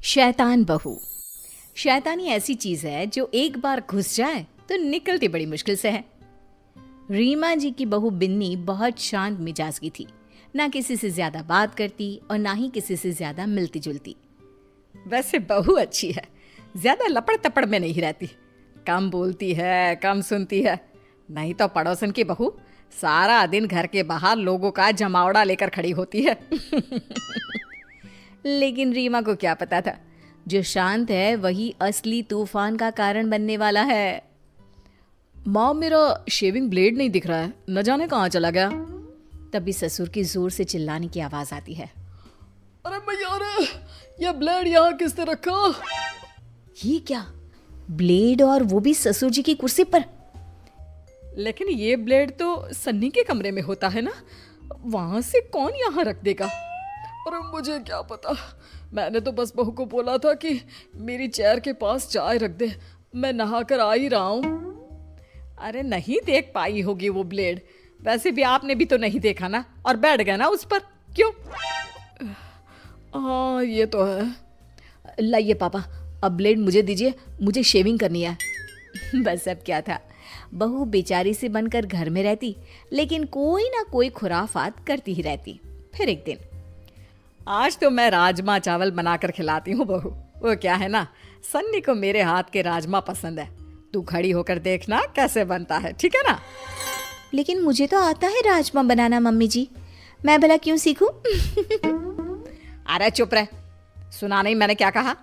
शैतान बहू। शैतानी ऐसी चीज है जो एक बार घुस जाए तो निकलती बड़ी मुश्किल से है। रीमा जी की बहू बिन्नी बहुत शांत मिजाज की थी, ना किसी से ज्यादा बात करती और ना ही किसी से ज्यादा मिलती जुलती। वैसे बहू अच्छी है, ज्यादा लपड़ तपड़ में नहीं रहती, कम बोलती है, कम सुनती है। नहीं तो पड़ोसन की बहू सारा दिन घर के बाहर लोगों का जमावड़ा लेकर खड़ी होती है। लेकिन रीमा को क्या पता था, जो शांत है वही असली तूफान का कारण बनने वाला है। माँ, मेरा शेविंग ब्लेड नहीं दिख रहा है, न जाने कहाँ चला गया। तभी ससुर की जोर से चिल्लाने की आवाज आती है। अरे भैया, अरे ये ब्लेड यहाँ किसने रखा? ये क्या, ब्लेड और वो भी ससुर जी की कुर्सी पर? लेकिन ये ब्लेड तो सन्नी के कमरे में होता है ना, वहां से कौन यहाँ रख देगा? अरे मुझे क्या पता, मैंने तो बस बहू को बोला था कि मेरी चेयर के पास चाय रख दे, मैं नहा कर आ ही रहा हूँ। अरे नहीं देख पाई होगी वो ब्लेड, वैसे भी आपने भी तो नहीं देखा ना, और बैठ गया ना उस पर, क्यों? हाँ ये तो है। लाइए पापा, अब ब्लेड मुझे दीजिए, मुझे शेविंग करनी है। बस अब क्या था, बहू बेचारी से बनकर घर में रहती, लेकिन कोई ना कोई खुराफात करती ही रहती। फिर एक दिन, आज तो मैं राजमा चावल बनाकर खिलाती हूँ बहू। वो क्या है ना, सन्नी को मेरे हाथ के राजमा पसंद है, तू खड़ी होकर देखना कैसे बनता है, ठीक है ना? लेकिन मुझे तो आता है राजमा बनाना मम्मी जी, मैं भला क्यों सीखूं? अरे चुप रह, सुना नहीं मैंने क्या कहा?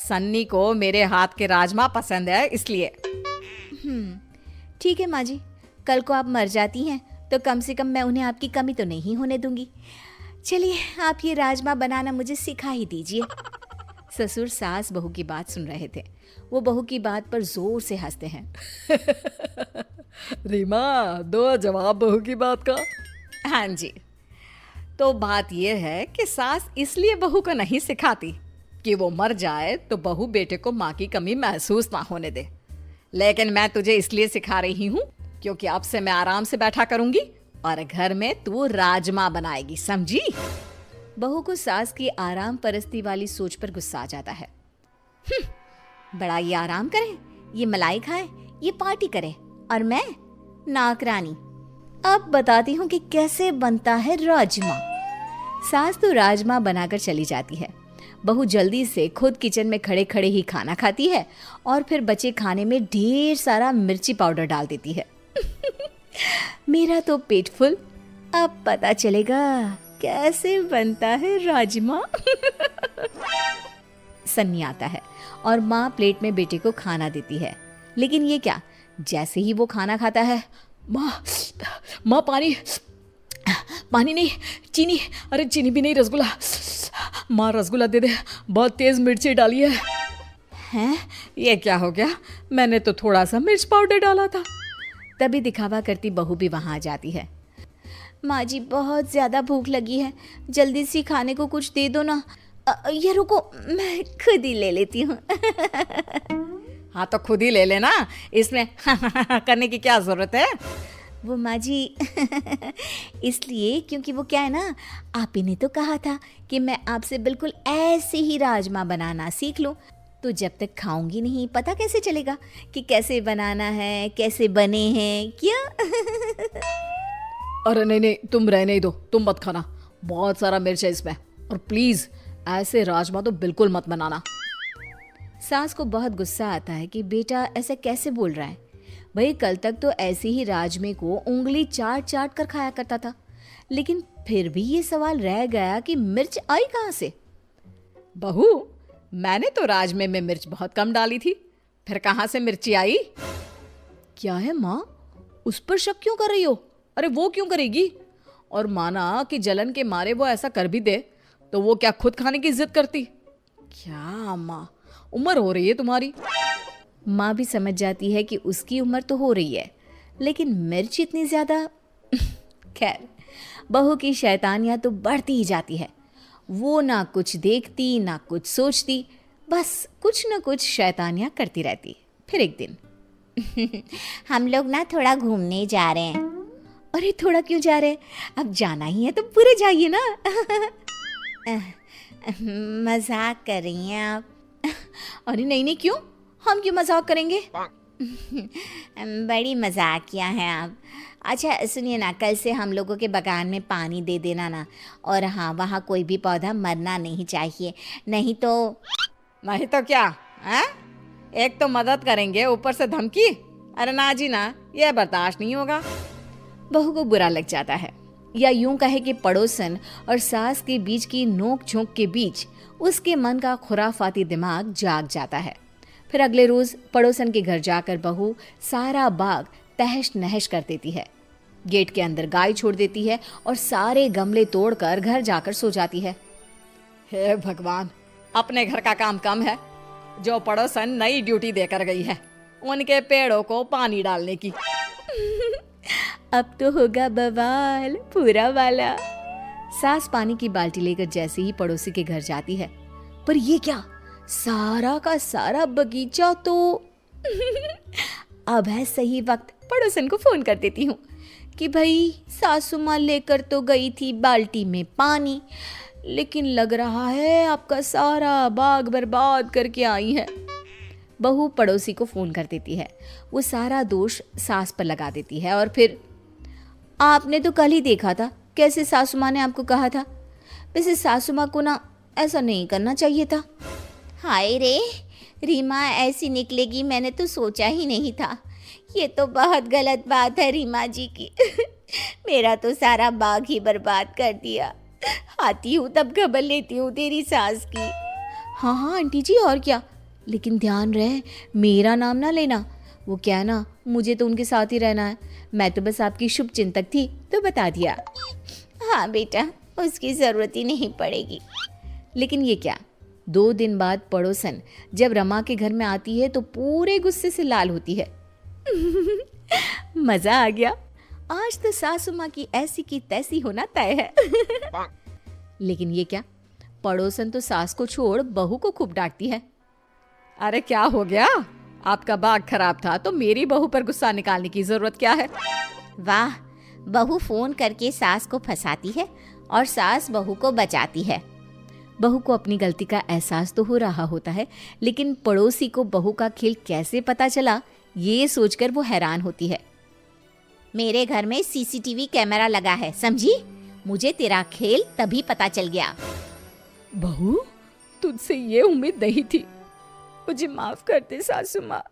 सन्नी को मेरे हाथ के राजमा पसंद है इसलिए। ठीक है माँ जी, कल को आप मर जाती हैं तो कम से कम मैं उन्हें आपकी कमी तो नहीं होने दूंगी। चलिए आप ये राजमा बनाना मुझे सिखा ही दीजिए। ससुर सास बहू की बात सुन रहे थे, वो बहू की बात पर जोर से हंसते हैं। रीमा, दो जवाब बहू की बात का। हाँ जी, तो बात यह है कि सास इसलिए बहू को नहीं सिखाती कि वो मर जाए तो बहू बेटे को माँ की कमी महसूस ना होने दे, लेकिन मैं तुझे इसलिए सिखा रही हूँ क्योंकि अब से मैं आराम से बैठा करूंगी और घर में तू राजमा बनाएगी, समझी? बहू को सास की आराम परस्ती वाली सोच पर गुस्सा आ जाता है। बड़ा ये आराम करे, ये मलाई खाए, ये पार्टी करे, और मैं नौकरानी। अब बताती हूँ कि कैसे बनता है राजमा। सास तो राजमा बनाकर चली जाती है, बहू जल्दी से खुद किचन में खड़े खड़े ही खाना खाती है और फिर बचे खाने में ढेर सारा मिर्ची पाउडर डाल देती है। मेरा तो पेट फुल, अब पता चलेगा कैसे बनता है राजमा। सन्नी आता है और माँ प्लेट में बेटे को खाना देती है, लेकिन ये क्या, जैसे ही वो खाना खाता है, माँ पानी, पानी नहीं, चीनी, अरे चीनी भी नहीं, रसगुल्ला, माँ रसगुल्ला दे दे, बहुत तेज मिर्ची डाली है। हैं, ये क्या हो गया, मैंने तो थोड़ा सा मिर्च पाउडर डाला था। तभी दिखावा करती बहू भी वहां आ जाती है। माँ जी बहुत ज्यादा भूख लगी है, जल्दी से खाने को कुछ दे दो ना। ये रुको, मैं खुद ही ले लेती हूँ। हाँ तो खुद ही ले लेना, इसमें करने की क्या जरूरत है? वो माँ जी इसलिए क्योंकि वो क्या है ना, आप ही ने तो कहा था कि मैं आपसे बिल्कुल ऐसे ही राजमा बनाना सीख लूं, तो जब तक खाऊंगी नहीं पता कैसे चलेगा कि कैसे बनाना है, कैसे बने हैं क्या? अरे नहीं नहीं, तुम रहने ही दो, तुम मत खाना, बहुत सारा मिर्च है इसमें, और प्लीज ऐसे राजमा तो बिल्कुल मत बनाना। सास को बहुत गुस्सा आता है कि बेटा ऐसा कैसे बोल रहा है, भाई कल तक तो ऐसे ही राजमे को उंगली चाट चाट कर खाया करता था, लेकिन फिर भी ये सवाल रह गया कि मिर्च आई कहाँ से? बहू, मैंने तो राजमे में मिर्च बहुत कम डाली थी, फिर कहाँ से मिर्ची आई? क्या है माँ, उस पर शक क्यों कर रही हो? अरे वो क्यों करेगी, और माना कि जलन के मारे वो ऐसा कर भी दे तो वो क्या खुद खाने की जिद करती? क्या माँ, उम्र हो रही है तुम्हारी। माँ भी समझ जाती है कि उसकी उम्र तो हो रही है, लेकिन मिर्च इतनी ज्यादा। खैर, बहू की शैतानियां तो बढ़ती ही जाती है, वो ना कुछ देखती ना कुछ सोचती, बस कुछ ना कुछ शैतानियां करती रहती। फिर एक दिन हम लोग ना थोड़ा घूमने जा रहे हैं। अरे थोड़ा क्यों जा रहे हैं, अब जाना ही है तो पूरे जाइए ना। मजाक कर रही हैं आप? अरे नहीं नहीं, क्यों? हम क्यों मजाक करेंगे? बड़ी मजाकिया हैं आप। अच्छा सुनिए ना, कल से हम लोगों के बगान में पानी दे देना ना। और हाँ, वहाँ कोई भी पौधा मरना नहीं चाहिए, नहीं तो। नहीं तो क्या है? एक तो मदद करेंगे, ऊपर से धमकी। अरे ना जी ना, ये बर्दाश्त नहीं होगा। बहू को बुरा लग जाता है, या यूं कहे कि पड़ोसन और सास के बीच की नोक झोंक के बीच उसके मन का खुराफाती दिमाग जाग जाता है। फिर अगले रोज पड़ोसन के घर जाकर बहू सारा बाग तहस नहस कर देती है। गेट के अंदर गाय छोड़ देती है और सारे गमले तोड़कर घर जाकर सो जाती है। हे भगवान, अपने घर का काम कम है, जो पड़ोसन नई ड्यूटी देकर गई है उनके पेड़ों को पानी डालने की। अब तो होगा बवाल पूरा वाला। सास पानी की बाल्टी लेकर जैसे ही पड़ोसी के घर जाती है, पर ये क्या, सारा का सारा बगीचा तो अब है सही वक्त पड़ोसन को फोन कर देती हूँ कि भाई सासू माँ लेकर तो गई थी बाल्टी में पानी, लेकिन लग रहा है आपका सारा बाग बर्बाद करके आई है। बहू पड़ोसी को फोन कर देती है। वो सारा दोष सास पर लगा देती है और फिर, आपने तो कल ही देखा था कैसे सासू माँ ने आपको कहा था। वैसे सासू माँ को ना ऐसा नहीं करना चाहिए था। हाय रे, रीमा ऐसी निकलेगी मैंने तो सोचा ही नहीं था। ये तो बहुत गलत बात है रीमा जी की। मेरा तो सारा बाग ही बर्बाद कर दिया। आती हूँ तब खबर लेती हूँ तेरी सास की। हाँ हाँ आंटी जी, और क्या, लेकिन ध्यान रहे मेरा नाम ना लेना। वो क्या ना, मुझे तो उनके साथ ही रहना है। मैं तो बस आपकी शुभ चिंतक थी तो बता दिया। हाँ बेटा, उसकी ज़रूरत ही नहीं पड़ेगी। लेकिन ये क्या, 2 दिन बाद पड़ोसन जब रमा के घर में आती है तो पूरे गुस्से से लाल होती है। मज़ा आ गया, आज तो सासू माँ की ऐसी की तैसी होना तय है। लेकिन ये क्या, पड़ोसन तो सास को छोड़ बहू को खूब डांटती है। अरे क्या हो गया, आपका बाग खराब था तो मेरी बहू पर गुस्सा निकालने की जरूरत क्या है? वाह, बहू फोन करके सास को फंसाती है और सास बहू को बचाती है। बहू को अपनी गलती का एहसास तो हो रहा होता है, लेकिन पड़ोसी को बहू का खेल कैसे पता चला ये सोचकर वो हैरान होती है। मेरे घर में सीसीटीवी कैमरा लगा है, समझी? मुझे तेरा खेल तभी पता चल गया। बहू, तुझसे ये उम्मीद नहीं थी। मुझे माफ कर दे सासू माँ।